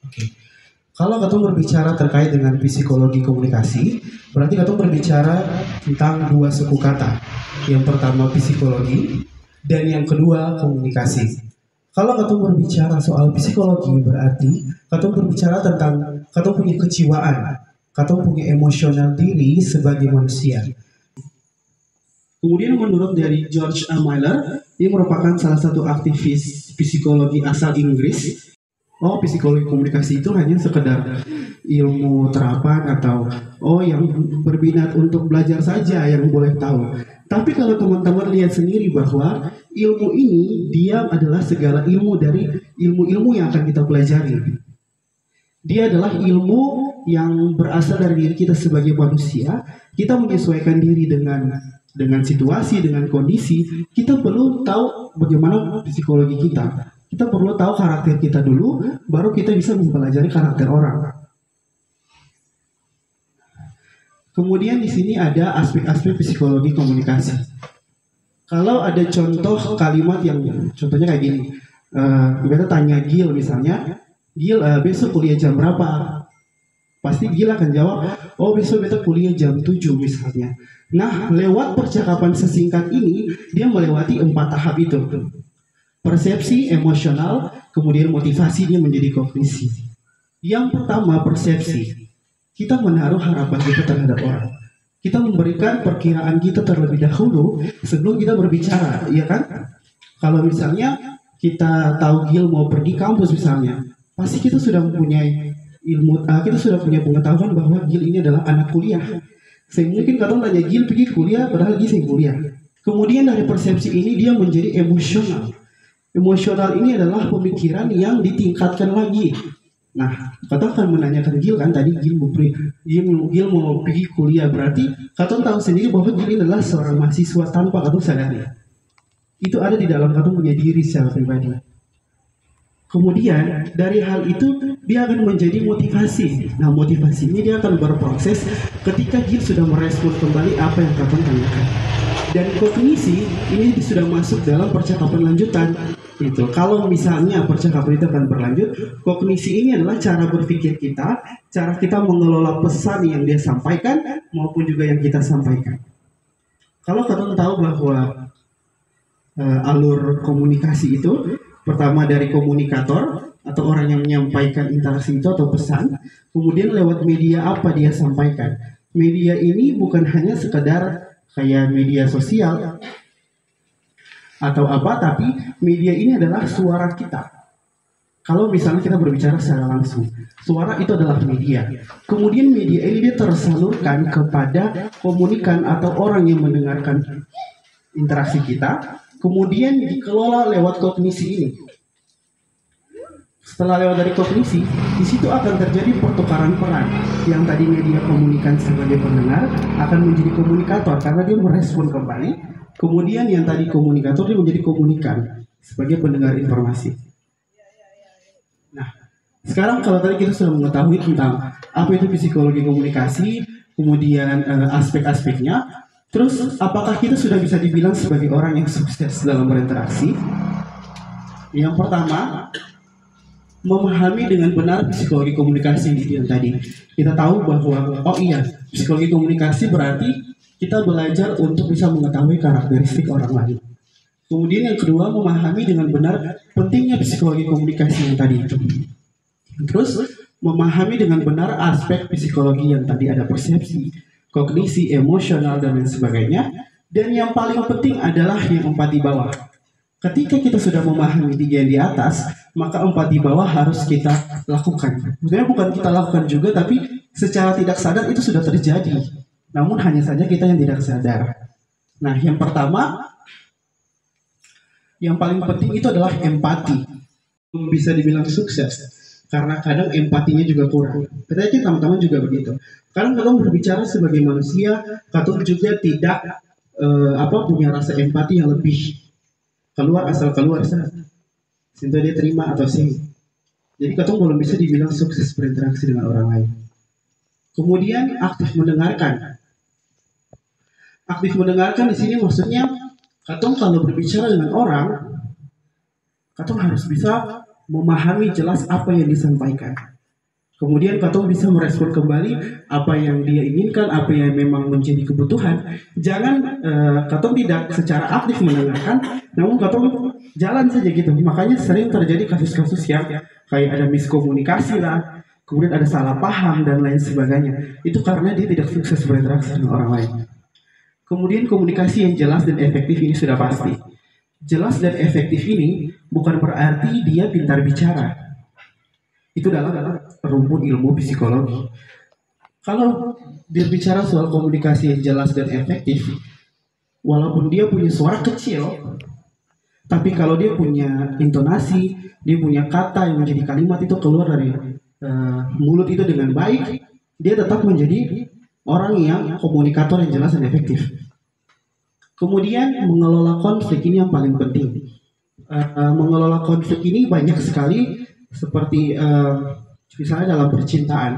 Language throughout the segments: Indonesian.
Oke. Kalau katong berbicara terkait dengan psikologi komunikasi, berarti katong berbicara tentang dua suku kata. Yang pertama psikologi dan yang kedua komunikasi. Kalau katong berbicara soal psikologi berarti katong berbicara tentang katong punya kejiwaan, katong punya emosional diri sebagai manusia. Kemudian menurut dari George A. Miller, dia merupakan salah satu aktivis psikologi asal Inggris. Oh, psikologi komunikasi itu hanya sekedar ilmu terapan atau yang berminat untuk belajar saja yang boleh tahu. Tapi kalau teman-teman lihat sendiri bahwa ilmu ini dia adalah segala ilmu dari ilmu-ilmu yang akan kita pelajari. Dia adalah ilmu yang berasal dari diri kita sebagai manusia. Kita menyesuaikan diri dengan situasi, dengan kondisi. Kita perlu tahu bagaimana psikologi kita. Kita perlu tahu karakter kita dulu, baru kita bisa mempelajari karakter orang. Kemudian di sini ada aspek-aspek psikologi komunikasi. Kalau ada contoh kalimat yang contohnya kayak gini, kita tanya Gil misalnya, Gil besok kuliah jam berapa? Pasti Gil akan jawab, oh besok beta kuliah jam 7 misalnya. Nah, lewat percakapan sesingkat ini, dia melewati 4 tahap itu. Persepsi, emosional, kemudian motivasi, dia menjadi kognisi. Yang pertama persepsi. Kita menaruh harapan kita terhadap orang. Kita memberikan perkiraan kita terlebih dahulu sebelum kita berbicara, iya kan? Kalau misalnya kita tahu Gil mau pergi kampus misalnya, pasti kita sudah mempunyai ilmu, kita sudah punya pengetahuan bahwa Gil ini adalah anak kuliah. Saya mungkin katong tanya Gil pergi kuliah, padahal Gil saya kuliah. Kemudian dari persepsi ini dia menjadi emosional. Emosional ini adalah pemikiran yang ditingkatkan lagi. Nah, katong akan menanyakan Gil kan tadi Gil mau pergi kuliah, berarti katong tahu sendiri bahwa Gil adalah seorang mahasiswa tanpa katong sadari. Itu ada di dalam katong punya diri secara pribadi. Kemudian dari hal itu dia akan menjadi motivasi. Nah, motivasi ini dia akan berproses ketika Gil sudah merespon kembali apa yang katong tanyakan. Dan kognisi ini sudah masuk dalam percakapan lanjutan. Itu kalau misalnya percakapan itu akan berlanjut, kognisi ini adalah cara berpikir kita, cara kita mengelola pesan yang dia sampaikan maupun juga yang kita sampaikan. Kalau kalian tahu bahwa alur komunikasi itu pertama dari komunikator atau orang yang menyampaikan interaksi itu atau pesan, kemudian lewat media apa dia sampaikan. Media ini bukan hanya sekedar kayak media sosial atau apa, tapi media ini adalah suara kita. Kalau misalnya kita berbicara secara langsung, suara itu adalah media. Kemudian media ini dia tersalurkan kepada komunikan atau orang yang mendengarkan interaksi kita, kemudian dikelola lewat kognisi ini. Setelah lewat dari kognisi, di situ akan terjadi pertukaran peran. Yang tadi media komunikan sebagai pendengar akan menjadi komunikator karena dia merespon kembali. Kemudian yang tadi komunikator dia menjadi komunikan sebagai pendengar informasi. Nah, sekarang kalau tadi kita sudah mengetahui tentang apa itu psikologi komunikasi, kemudian aspek-aspeknya, terus apakah kita sudah bisa dibilang sebagai orang yang sukses dalam berinteraksi? Yang pertama, memahami dengan benar psikologi komunikasi yang tadi. Kita tahu bahwa psikologi komunikasi berarti kita belajar untuk bisa mengetahui karakteristik orang lain. Kemudian yang kedua, memahami dengan benar pentingnya psikologi komunikasi yang tadi itu. Terus memahami dengan benar aspek psikologi yang tadi ada persepsi, kognisi, emosional dan lain sebagainya. Dan yang paling penting adalah yang 4 di bawah. Ketika kita sudah memahami 3 yang di atas, maka 4 di bawah harus kita lakukan. Sebenarnya bukan kita lakukan juga, tapi secara tidak sadar itu sudah terjadi. Namun hanya saja kita yang tidak sadar. Nah, yang pertama, yang paling penting itu adalah empati. Bisa dibilang sukses, karena kadang empatinya juga kurang. Katanya teman-teman juga begitu. Kadang kalau berbicara sebagai manusia, katanya juga tidak punya rasa empati yang lebih. Asal keluar saja. Sinto dia terima atau sih. Jadi katong belum bisa dibilang sukses berinteraksi dengan orang lain. Kemudian aktif mendengarkan. Aktif mendengarkan di sini maksudnya katong kalau berbicara dengan orang, katong harus bisa memahami jelas apa yang disampaikan. Kemudian katong bisa merespon kembali apa yang dia inginkan, apa yang memang menjadi kebutuhan. Jangan katong tidak secara aktif mendengarkan, namun katong jalan saja gitu. Makanya sering terjadi kasus-kasus yang kayak ada miskomunikasi lah, kemudian ada salah paham dan lain sebagainya. Itu karena dia tidak sukses berinteraksi dengan orang lain. Kemudian komunikasi yang jelas dan efektif ini sudah pasti. Jelas dan efektif ini bukan berarti dia pintar bicara. Itu dalam rumpun ilmu psikologi. Kalau berbicara soal komunikasi yang jelas dan efektif, walaupun dia punya suara kecil, tapi kalau dia punya intonasi, dia punya kata yang menjadi kalimat itu keluar dari mulut itu dengan baik, dia tetap menjadi orang yang komunikator yang jelas dan efektif. Kemudian mengelola konflik ini yang paling penting. Mengelola konflik ini banyak sekali, seperti misalnya dalam percintaan,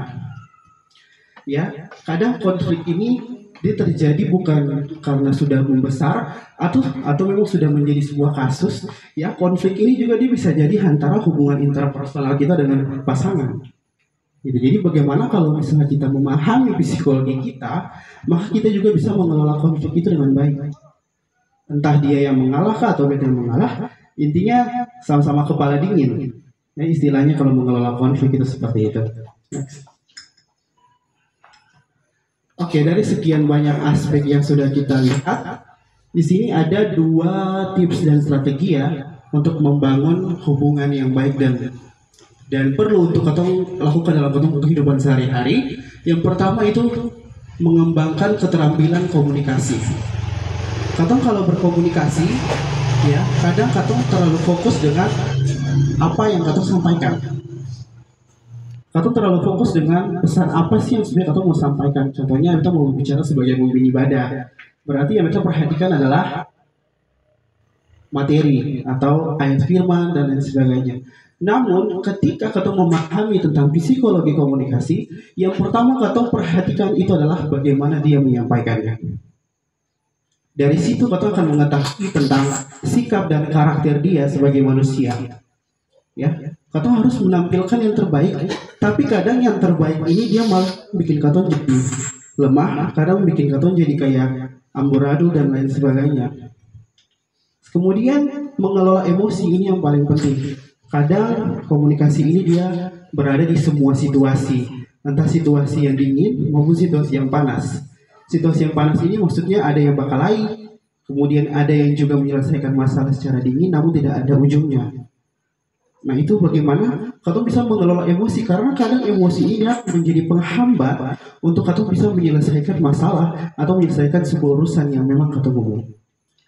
ya kadang konflik ini dia terjadi bukan karena sudah membesar atau memang sudah menjadi sebuah kasus, ya konflik ini juga dia bisa jadi antara hubungan interpersonal kita dengan pasangan. Gitu. Jadi bagaimana kalau misalnya kita memahami psikologi kita, maka kita juga bisa mengelola konflik itu dengan baik. Entah dia yang mengalah atau kita yang mengalah, intinya sama-sama kepala dingin. Ya, istilahnya kalau mengelola konflik itu seperti itu. Next. Oke, dari sekian banyak aspek yang sudah kita lihat, di sini ada 2 tips dan strategi ya untuk membangun hubungan yang baik dan perlu untuk katong lakukan dalam kehidupan sehari-hari. Yang pertama itu mengembangkan keterampilan komunikasi. Katong kalau berkomunikasi, ya kadang katong terlalu fokus dengan apa yang katong sampaikan. Katong terlalu fokus dengan pesan apa sih yang sebenarnya katong mau sampaikan. Contohnya kita mau bicara sebagai pemimpin ibadah, berarti yang kita perhatikan adalah materi atau ayat firman dan lain sebagainya. Namun ketika katong memahami tentang psikologi komunikasi, yang pertama katong perhatikan itu adalah bagaimana dia menyampaikannya. Dari situ katong akan mengetahui tentang sikap dan karakter dia sebagai manusia. Ya, katong harus menampilkan yang terbaik, tapi kadang yang terbaik ini dia malah bikin katong jadi lemah, kadang bikin katong jadi kayak amburadul dan lain sebagainya. Kemudian mengelola emosi ini yang paling penting. Kadang komunikasi ini dia berada di semua situasi, entah situasi yang dingin maupun situasi yang panas. Situasi yang panas ini maksudnya ada yang bakalahi, kemudian ada yang juga menyelesaikan masalah secara dingin namun tidak ada ujungnya. Nah itu bagaimana katong bisa mengelola emosi, karena kadang emosi ini menjadi penghambat untuk katong bisa menyelesaikan masalah atau menyelesaikan sebuah urusan yang memang katong mau.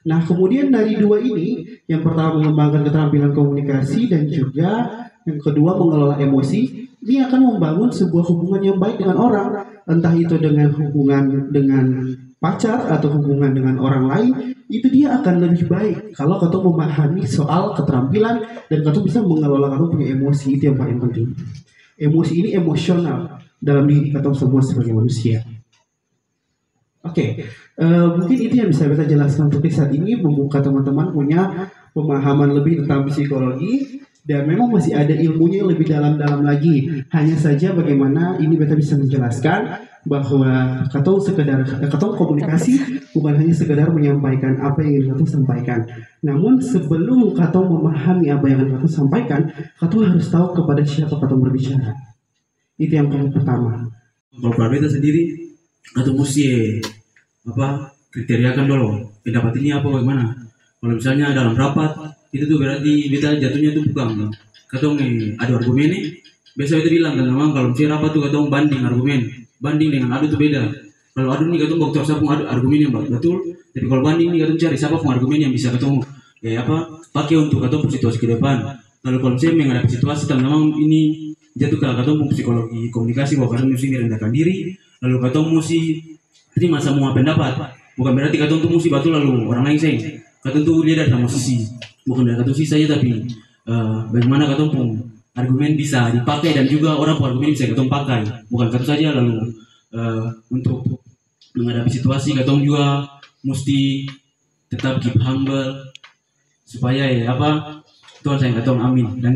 Nah kemudian dari 2 ini, yang pertama mengembangkan keterampilan komunikasi dan juga yang kedua mengelola emosi, ini akan membangun sebuah hubungan yang baik dengan orang, entah itu dengan hubungan dengan pacar atau hubungan dengan orang lain, itu dia akan lebih baik kalau katong memahami soal keterampilan dan katong bisa mengelola katong punya emosi. Itu yang paling penting. Emosi ini emosional dalam diri katong semua sebagai manusia. Oke, mungkin itu yang bisa kita jelaskan untuk saat ini, membuka teman-teman punya pemahaman lebih tentang psikologi, dan memang masih ada ilmunya lebih dalam-dalam lagi. Hanya saja bagaimana ini kita bisa menjelaskan bahwa katong komunikasi bukan hanya sekedar menyampaikan apa yang ingin katong sampaikan. Namun sebelum katong memahami apa yang ingin katong sampaikan, katong harus tahu kepada siapa katong berbicara. Itu yang paling pertama. Kalau kita sendiri atau mesti kriteriakan dulu pendapat ini apa bagaimana. Kalau misalnya dalam rapat itu tuh berarti kita jatuhnya tuh bukan katong adu argumen nih. Biasa itu bilang kan memang kalau misalnya rapat tuh katong banding argumen, banding dengan adu tuh beda. Kalau adu nih katong bakal siapa adu argumen yang betul, tapi kalau banding nih katong cari siapa argumen yang bisa katong pakai untuk katong situasi ke depan. Lalu kalau misalnya menghadapi situasi teman-teman ini jatuh ke katong psikologi komunikasi bahwa katong mesti merendahkan diri, lalu katong mesti terima semua pendapat. Bukan berarti katong tuh mesti batu lalu orang lain sayang. Katong tuh lihat sama sisi, bukan dari katong sisi saja, tapi bagaimana katong pun argumen bisa dipakai dan juga orang pun argumen bisa katong pakai. Bukan katong saja lalu untuk menghadapi situasi katong juga mesti tetap keep humble supaya Tuhan sayang katong, amin. Dan